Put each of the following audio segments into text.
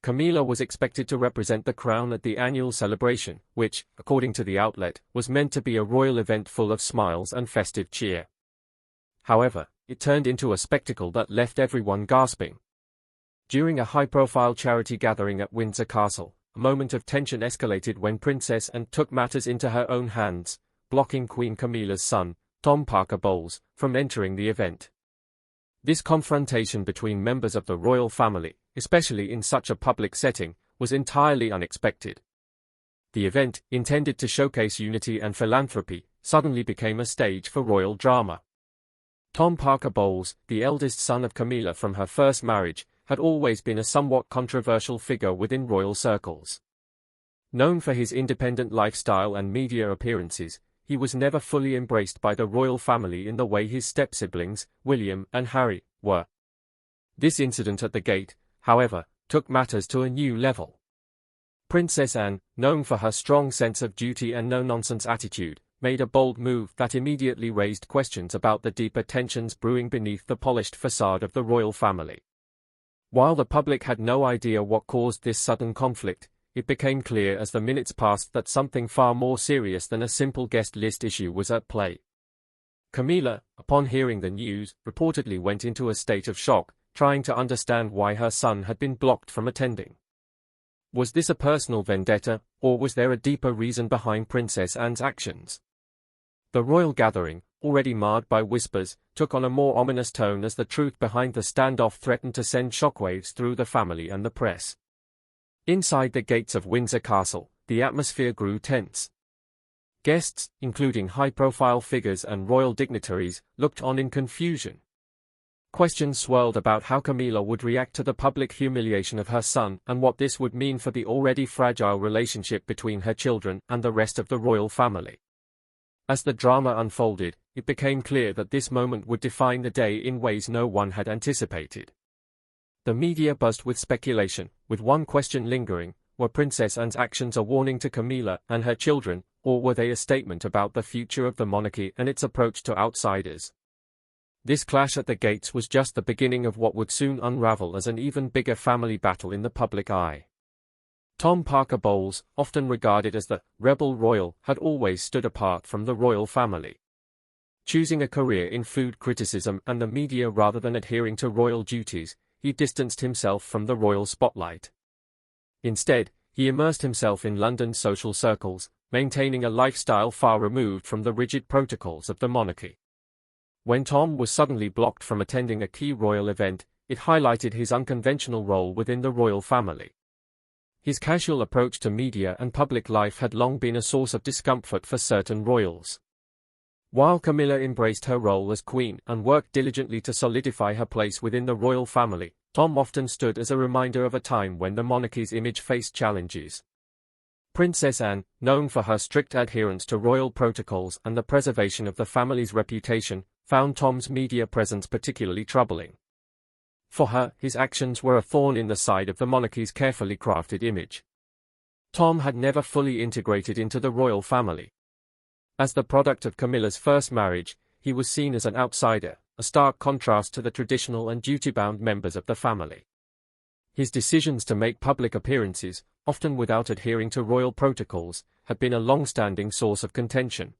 Camilla was expected to represent the crown at the annual celebration, which, according to the outlet, was meant to be a royal event full of smiles and festive cheer. However, it turned into a spectacle that left everyone gasping. During a high-profile charity gathering at Windsor Castle, a moment of tension escalated when Princess Anne took matters into her own hands, blocking Queen Camilla's son, Tom Parker Bowles, from entering the event. This confrontation between members of the royal family, especially in such a public setting, was entirely unexpected. The event, intended to showcase unity and philanthropy, suddenly became a stage for royal drama. Tom Parker Bowles, the eldest son of Camilla from her first marriage, had always been a somewhat controversial figure within royal circles. Known for his independent lifestyle and media appearances, he was never fully embraced by the royal family in the way his step-siblings, William and Harry, were. This incident at the gate, however, took matters to a new level. Princess Anne, known for her strong sense of duty and no-nonsense attitude, made a bold move that immediately raised questions about the deeper tensions brewing beneath the polished facade of the royal family. While the public had no idea what caused this sudden conflict, it became clear as the minutes passed that something far more serious than a simple guest list issue was at play. Camilla, upon hearing the news, reportedly went into a state of shock, trying to understand why her son had been blocked from attending. Was this a personal vendetta, or was there a deeper reason behind Princess Anne's actions? The royal gathering, already marred by whispers, took on a more ominous tone as the truth behind the standoff threatened to send shockwaves through the family and the press. Inside the gates of Windsor Castle, the atmosphere grew tense. Guests, including high-profile figures and royal dignitaries, looked on in confusion. Questions swirled about how Camilla would react to the public humiliation of her son and what this would mean for the already fragile relationship between her children and the rest of the royal family. As the drama unfolded, it became clear that this moment would define the day in ways no one had anticipated. The media buzzed with speculation, with one question lingering: were Princess Anne's actions a warning to Camilla and her children, or were they a statement about the future of the monarchy and its approach to outsiders? This clash at the gates was just the beginning of what would soon unravel as an even bigger family battle in the public eye. Tom Parker Bowles, often regarded as the rebel royal, had always stood apart from the royal family. Choosing a career in food criticism and the media rather than adhering to royal duties, he distanced himself from the royal spotlight. Instead, he immersed himself in London's social circles, maintaining a lifestyle far removed from the rigid protocols of the monarchy. When Tom was suddenly blocked from attending a key royal event, it highlighted his unconventional role within the royal family. His casual approach to media and public life had long been a source of discomfort for certain royals. While Camilla embraced her role as queen and worked diligently to solidify her place within the royal family, Tom often stood as a reminder of a time when the monarchy's image faced challenges. Princess Anne, known for her strict adherence to royal protocols and the preservation of the family's reputation, found Tom's media presence particularly troubling. For her, his actions were a thorn in the side of the monarchy's carefully crafted image. Tom had never fully integrated into the royal family. As the product of Camilla's first marriage, he was seen as an outsider, a stark contrast to the traditional and duty-bound members of the family. His decisions to make public appearances, often without adhering to royal protocols, had been a long-standing source of contention.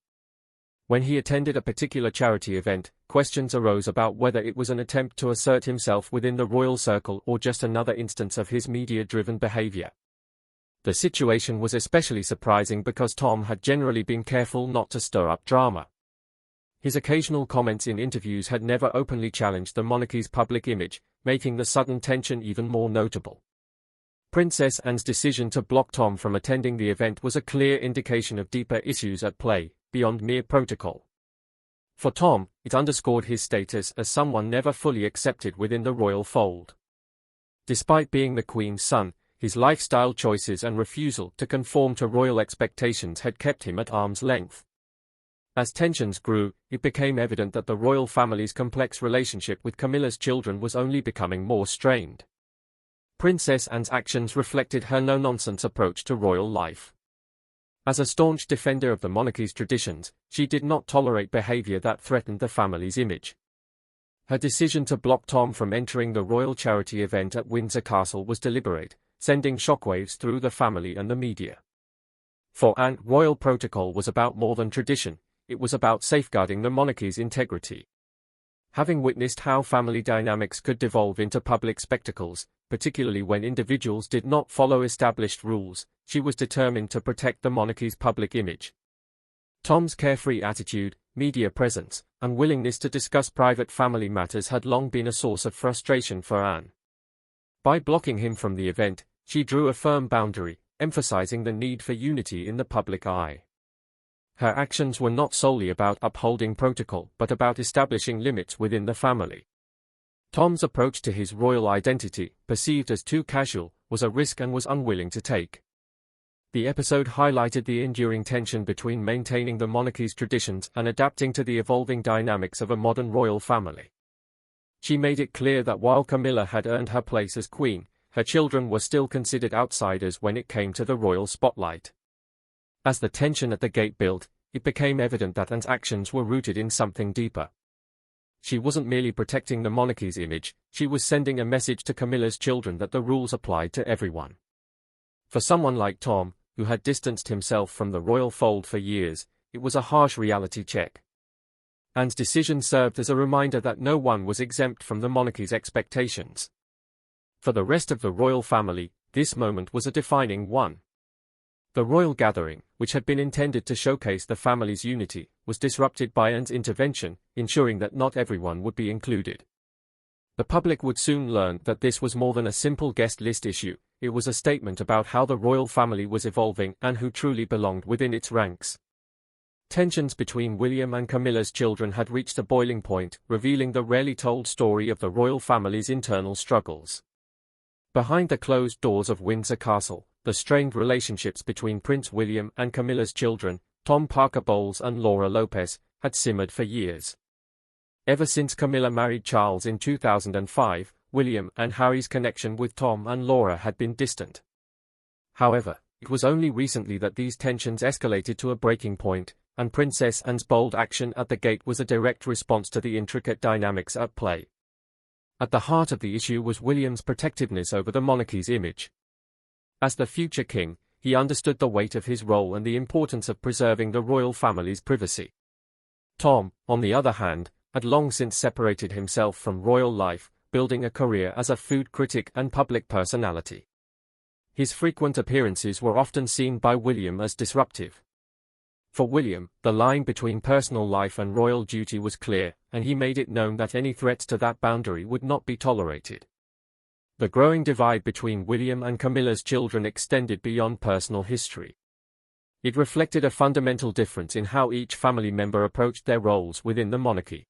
When he attended a particular charity event, questions arose about whether it was an attempt to assert himself within the royal circle or just another instance of his media-driven behavior. The situation was especially surprising because Tom had generally been careful not to stir up drama. His occasional comments in interviews had never openly challenged the monarchy's public image, making the sudden tension even more notable. Princess Anne's decision to block Tom from attending the event was a clear indication of deeper issues at play, beyond mere protocol. For Tom, it underscored his status as someone never fully accepted within the royal fold. Despite being the Queen's son, his lifestyle choices and refusal to conform to royal expectations had kept him at arm's length. As tensions grew, it became evident that the royal family's complex relationship with Camilla's children was only becoming more strained. Princess Anne's actions reflected her no-nonsense approach to royal life. As a staunch defender of the monarchy's traditions, she did not tolerate behavior that threatened the family's image. Her decision to block Tom from entering the royal charity event at Windsor Castle was deliberate, sending shockwaves through the family and the media. For Anne, royal protocol was about more than tradition, it was about safeguarding the monarchy's integrity. Having witnessed how family dynamics could devolve into public spectacles, particularly when individuals did not follow established rules, she was determined to protect the monarchy's public image. Tom's carefree attitude, media presence, and willingness to discuss private family matters had long been a source of frustration for Anne. By blocking him from the event, she drew a firm boundary, emphasizing the need for unity in the public eye. Her actions were not solely about upholding protocol but about establishing limits within the family. Tom's approach to his royal identity, perceived as too casual, was a risk and was unwilling to take. The episode highlighted the enduring tension between maintaining the monarchy's traditions and adapting to the evolving dynamics of a modern royal family. She made it clear that while Camilla had earned her place as queen, her children were still considered outsiders when it came to the royal spotlight. As the tension at the gate built, it became evident that Anne's actions were rooted in something deeper. She wasn't merely protecting the monarchy's image, she was sending a message to Camilla's children that the rules applied to everyone. For someone like Tom, who had distanced himself from the royal fold for years, it was a harsh reality check. Anne's decision served as a reminder that no one was exempt from the monarchy's expectations. For the rest of the royal family, this moment was a defining one. The royal gathering, which had been intended to showcase the family's unity, was disrupted by Anne's intervention, ensuring that not everyone would be included. The public would soon learn that this was more than a simple guest list issue, it was a statement about how the royal family was evolving and who truly belonged within its ranks. Tensions between William and Camilla's children had reached a boiling point, revealing the rarely told story of the royal family's internal struggles. Behind the closed doors of Windsor Castle, the strained relationships between Prince William and Camilla's children, Tom Parker Bowles and Laura Lopez, had simmered for years. Ever since Camilla married Charles in 2005, William and Harry's connection with Tom and Laura had been distant. However, it was only recently that these tensions escalated to a breaking point, and Princess Anne's bold action at the gate was a direct response to the intricate dynamics at play. At the heart of the issue was William's protectiveness over the monarchy's image. As the future king, he understood the weight of his role and the importance of preserving the royal family's privacy. Tom, on the other hand, had long since separated himself from royal life, building a career as a food critic and public personality. His frequent appearances were often seen by William as disruptive. For William, the line between personal life and royal duty was clear, and he made it known that any threats to that boundary would not be tolerated. The growing divide between William and Camilla's children extended beyond personal history. It reflected a fundamental difference in how each family member approached their roles within the monarchy.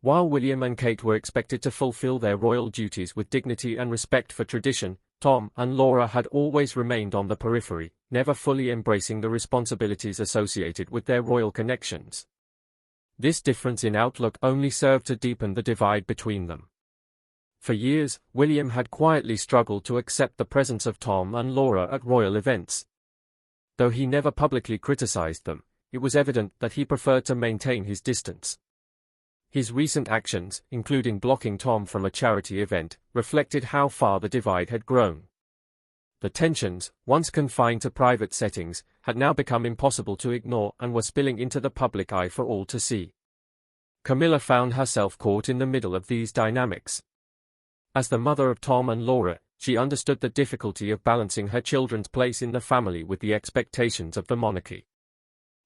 While William and Kate were expected to fulfill their royal duties with dignity and respect for tradition, Tom and Laura had always remained on the periphery, never fully embracing the responsibilities associated with their royal connections. This difference in outlook only served to deepen the divide between them. For years, William had quietly struggled to accept the presence of Tom and Laura at royal events. Though he never publicly criticized them, it was evident that he preferred to maintain his distance. His recent actions, including blocking Tom from a charity event, reflected how far the divide had grown. The tensions, once confined to private settings, had now become impossible to ignore and were spilling into the public eye for all to see. Camilla found herself caught in the middle of these dynamics. As the mother of Tom and Laura, she understood the difficulty of balancing her children's place in the family with the expectations of the monarchy.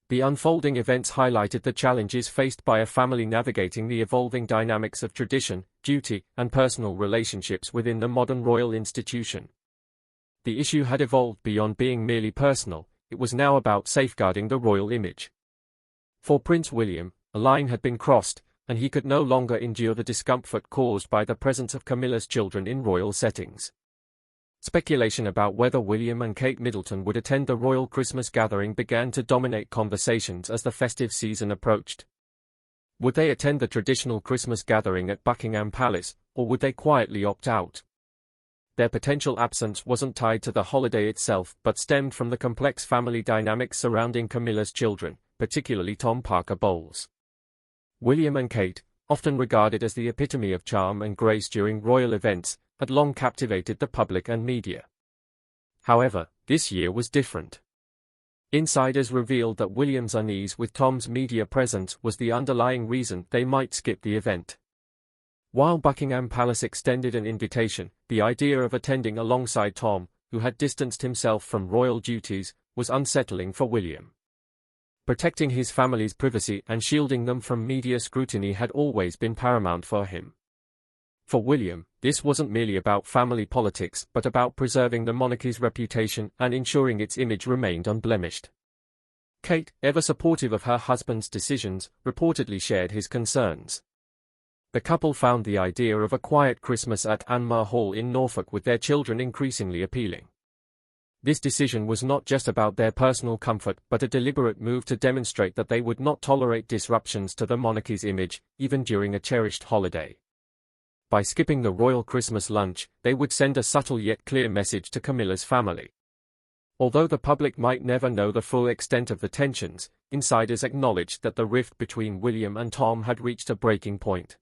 The unfolding events highlighted the challenges faced by a family navigating the evolving dynamics of tradition, duty, and personal relationships within the modern royal institution. The issue had evolved beyond being merely personal, it was now about safeguarding the royal image. For Prince William, a line had been crossed, and he could no longer endure the discomfort caused by the presence of Camilla's children in royal settings. Speculation about whether William and Kate Middleton would attend the royal Christmas gathering began to dominate conversations as the festive season approached. Would they attend the traditional Christmas gathering at Buckingham Palace, or would they quietly opt out? Their potential absence wasn't tied to the holiday itself but stemmed from the complex family dynamics surrounding Camilla's children, particularly Tom Parker Bowles. William and Kate, often regarded as the epitome of charm and grace during royal events, had long captivated the public and media. However, this year was different. Insiders revealed that William's unease with Tom's media presence was the underlying reason they might skip the event. While Buckingham Palace extended an invitation, the idea of attending alongside Tom, who had distanced himself from royal duties, was unsettling for William. Protecting his family's privacy and shielding them from media scrutiny had always been paramount for him. For William, this wasn't merely about family politics but about preserving the monarchy's reputation and ensuring its image remained unblemished. Kate, ever supportive of her husband's decisions, reportedly shared his concerns. The couple found the idea of a quiet Christmas at Anmer Hall in Norfolk with their children increasingly appealing. This decision was not just about their personal comfort but a deliberate move to demonstrate that they would not tolerate disruptions to the monarchy's image, even during a cherished holiday. By skipping the royal Christmas lunch, they would send a subtle yet clear message to Camilla's family. Although the public might never know the full extent of the tensions, insiders acknowledged that the rift between William and Tom had reached a breaking point.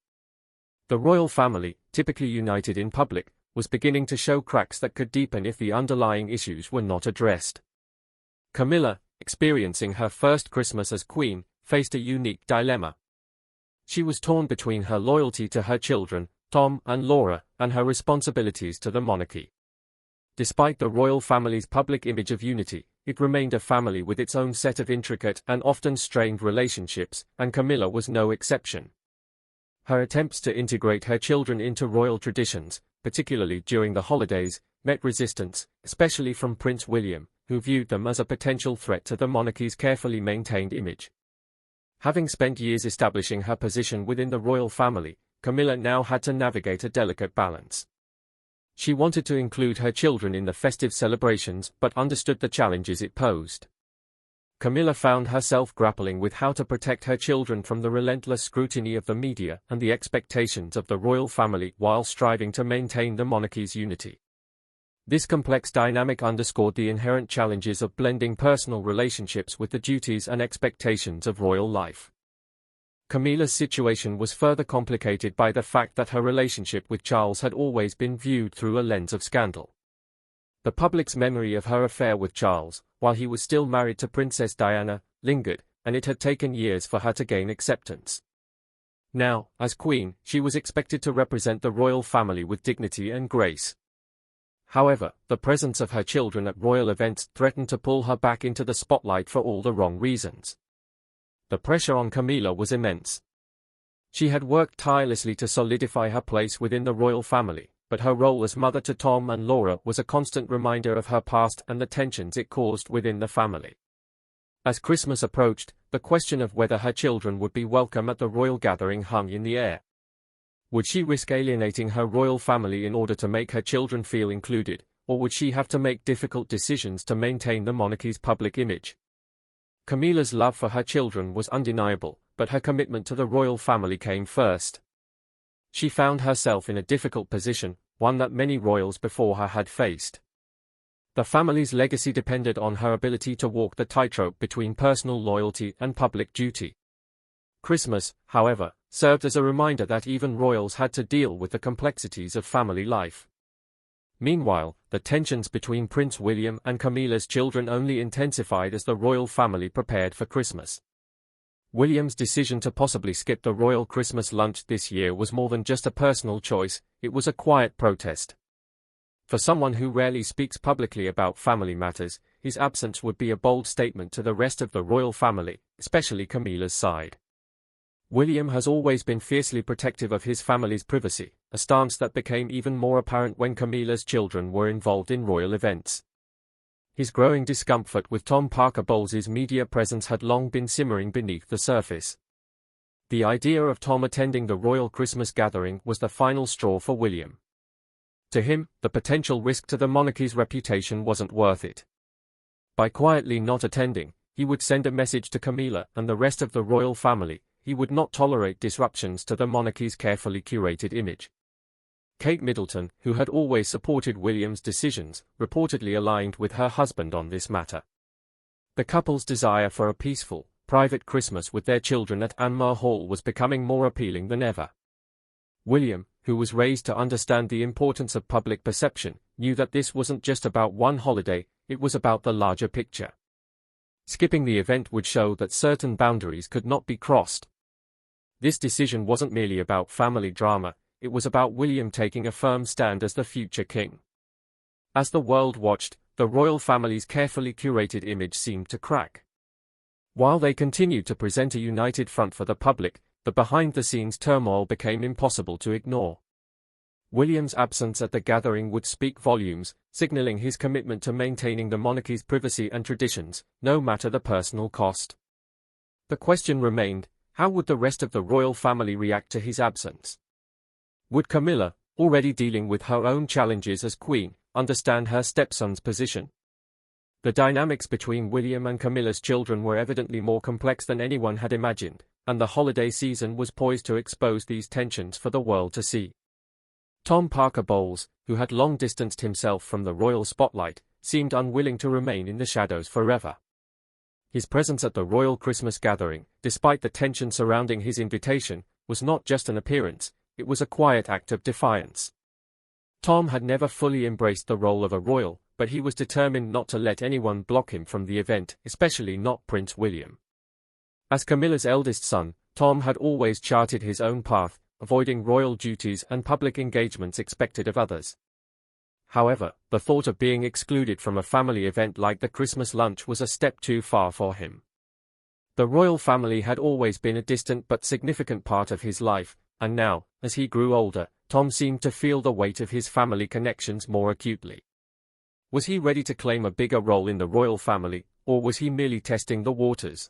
The royal family, typically united in public, was beginning to show cracks that could deepen if the underlying issues were not addressed. Camilla, experiencing her first Christmas as queen, faced a unique dilemma. She was torn between her loyalty to her children, Tom and Laura, and her responsibilities to the monarchy. Despite the royal family's public image of unity, it remained a family with its own set of intricate and often strained relationships, and Camilla was no exception. Her attempts to integrate her children into royal traditions, particularly during the holidays, met resistance, especially from Prince William, who viewed them as a potential threat to the monarchy's carefully maintained image. Having spent years establishing her position within the royal family, Camilla now had to navigate a delicate balance. She wanted to include her children in the festive celebrations but understood the challenges it posed. Camilla found herself grappling with how to protect her children from the relentless scrutiny of the media and the expectations of the royal family while striving to maintain the monarchy's unity. This complex dynamic underscored the inherent challenges of blending personal relationships with the duties and expectations of royal life. Camilla's situation was further complicated by the fact that her relationship with Charles had always been viewed through a lens of scandal. The public's memory of her affair with Charles, while he was still married to Princess Diana, lingered, and it had taken years for her to gain acceptance. Now, as queen, she was expected to represent the royal family with dignity and grace. However, the presence of her children at royal events threatened to pull her back into the spotlight for all the wrong reasons. The pressure on Camilla was immense. She had worked tirelessly to solidify her place within the royal family, but her role as mother to Tom and Laura was a constant reminder of her past and the tensions it caused within the family. As Christmas approached, the question of whether her children would be welcome at the royal gathering hung in the air. Would she risk alienating her royal family in order to make her children feel included, or would she have to make difficult decisions to maintain the monarchy's public image? Camilla's love for her children was undeniable, but her commitment to the royal family came first. She found herself in a difficult position, one that many royals before her had faced. The family's legacy depended on her ability to walk the tightrope between personal loyalty and public duty. Christmas, however, served as a reminder that even royals had to deal with the complexities of family life. Meanwhile, the tensions between Prince William and Camilla's children only intensified as the royal family prepared for Christmas. William's decision to possibly skip the royal Christmas lunch this year was more than just a personal choice, it was a quiet protest. For someone who rarely speaks publicly about family matters, his absence would be a bold statement to the rest of the royal family, especially Camilla's side. William has always been fiercely protective of his family's privacy, a stance that became even more apparent when Camilla's children were involved in royal events. His growing discomfort with Tom Parker Bowles's media presence had long been simmering beneath the surface. The idea of Tom attending the royal Christmas gathering was the final straw for William. To him, the potential risk to the monarchy's reputation wasn't worth it. By quietly not attending, he would send a message to Camilla and the rest of the royal family: he would not tolerate disruptions to the monarchy's carefully curated image. Kate Middleton, who had always supported William's decisions, reportedly aligned with her husband on this matter. The couple's desire for a peaceful, private Christmas with their children at Anmer Hall was becoming more appealing than ever. William, who was raised to understand the importance of public perception, knew that this wasn't just about one holiday, it was about the larger picture. Skipping the event would show that certain boundaries could not be crossed. This decision wasn't merely about family drama, it was about William taking a firm stand as the future king. As the world watched, the royal family's carefully curated image seemed to crack. While they continued to present a united front for the public, the behind-the-scenes turmoil became impossible to ignore. William's absence at the gathering would speak volumes, signaling his commitment to maintaining the monarchy's privacy and traditions, no matter the personal cost. The question remained, how would the rest of the royal family react to his absence? Would Camilla, already dealing with her own challenges as queen, understand her stepson's position? The dynamics between William and Camilla's children were evidently more complex than anyone had imagined, and the holiday season was poised to expose these tensions for the world to see. Tom Parker Bowles, who had long distanced himself from the royal spotlight, seemed unwilling to remain in the shadows forever. His presence at the royal Christmas gathering, despite the tension surrounding his invitation, was not just an appearance, it was a quiet act of defiance. Tom had never fully embraced the role of a royal, but he was determined not to let anyone block him from the event, especially not Prince William. As Camilla's eldest son, Tom had always charted his own path, avoiding royal duties and public engagements expected of others. However, the thought of being excluded from a family event like the Christmas lunch was a step too far for him. The royal family had always been a distant but significant part of his life, and now, as he grew older, Tom seemed to feel the weight of his family connections more acutely. Was he ready to claim a bigger role in the royal family, or was he merely testing the waters?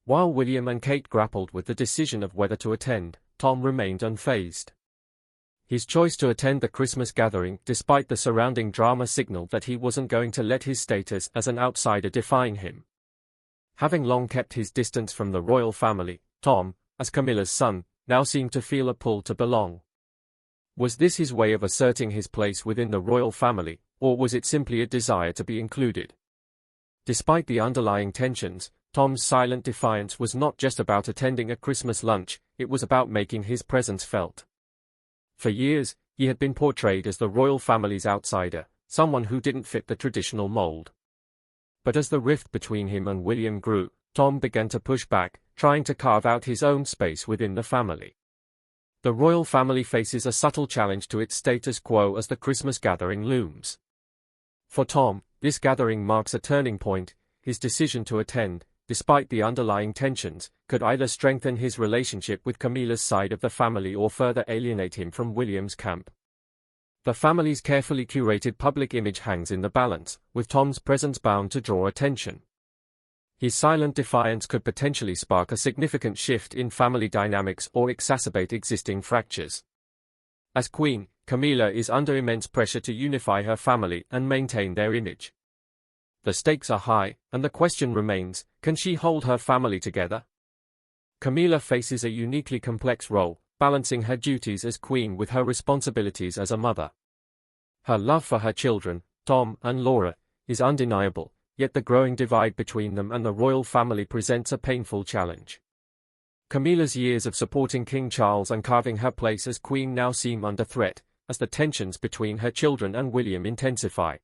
While William and Kate grappled with the decision of whether to attend, Tom remained unfazed. His choice to attend the Christmas gathering, despite the surrounding drama, signaled that he wasn't going to let his status as an outsider define him. Having long kept his distance from the royal family, Tom, as Camilla's son, now seemed to feel a pull to belong. Was this his way of asserting his place within the royal family, or was it simply a desire to be included? Despite the underlying tensions, Tom's silent defiance was not just about attending a Christmas lunch, it was about making his presence felt. For years, he had been portrayed as the royal family's outsider, someone who didn't fit the traditional mold. But as the rift between him and William grew, Tom began to push back, trying to carve out his own space within the family. The royal family faces a subtle challenge to its status quo as the Christmas gathering looms. For Tom, this gathering marks a turning point. His decision to attend, despite the underlying tensions, could either strengthen his relationship with Camilla's side of the family or further alienate him from William's camp. The family's carefully curated public image hangs in the balance, with Tom's presence bound to draw attention. His silent defiance could potentially spark a significant shift in family dynamics or exacerbate existing fractures. As queen, Camilla is under immense pressure to unify her family and maintain their image. The stakes are high, and the question remains, can she hold her family together? Camilla faces a uniquely complex role, balancing her duties as queen with her responsibilities as a mother. Her love for her children, Tom and Laura, is undeniable, yet the growing divide between them and the royal family presents a painful challenge. Camilla's years of supporting King Charles and carving her place as queen now seem under threat, as the tensions between her children and William intensify.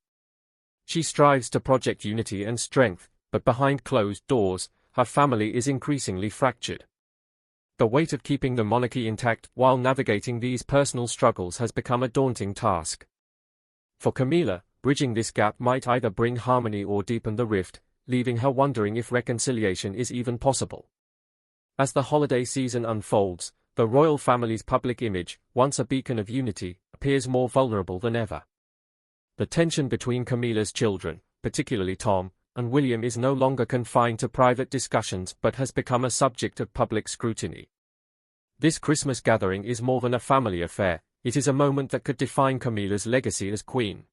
She strives to project unity and strength, but behind closed doors, her family is increasingly fractured. The weight of keeping the monarchy intact while navigating these personal struggles has become a daunting task. For Camilla, bridging this gap might either bring harmony or deepen the rift, leaving her wondering if reconciliation is even possible. As the holiday season unfolds, the royal family's public image, once a beacon of unity, appears more vulnerable than ever. The tension between Camilla's children, particularly Tom and William, is no longer confined to private discussions but has become a subject of public scrutiny. This Christmas gathering is more than a family affair, it is a moment that could define Camilla's legacy as queen.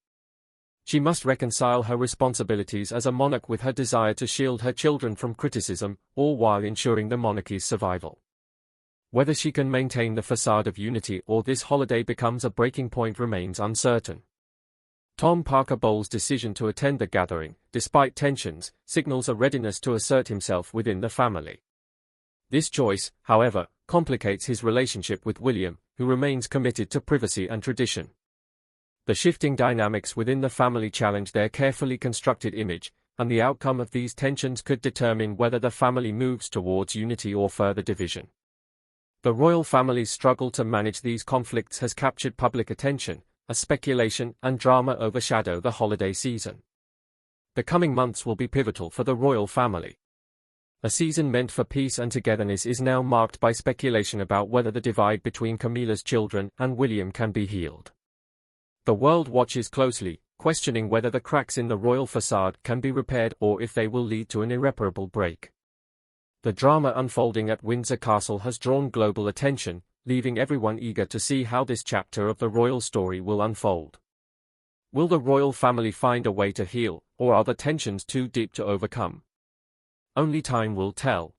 She must reconcile her responsibilities as a monarch with her desire to shield her children from criticism, all while ensuring the monarchy's survival. Whether she can maintain the facade of unity or this holiday becomes a breaking point remains uncertain. Tom Parker Bowles' decision to attend the gathering, despite tensions, signals a readiness to assert himself within the family. This choice, however, complicates his relationship with William, who remains committed to privacy and tradition. The shifting dynamics within the family challenge their carefully constructed image, and the outcome of these tensions could determine whether the family moves towards unity or further division. The royal family's struggle to manage these conflicts has captured public attention, as speculation and drama overshadow the holiday season. The coming months will be pivotal for the royal family. A season meant for peace and togetherness is now marked by speculation about whether the divide between Camilla's children and William can be healed. The world watches closely, questioning whether the cracks in the royal facade can be repaired or if they will lead to an irreparable break. The drama unfolding at Windsor Castle has drawn global attention, leaving everyone eager to see how this chapter of the royal story will unfold. Will the royal family find a way to heal, or are the tensions too deep to overcome? Only time will tell.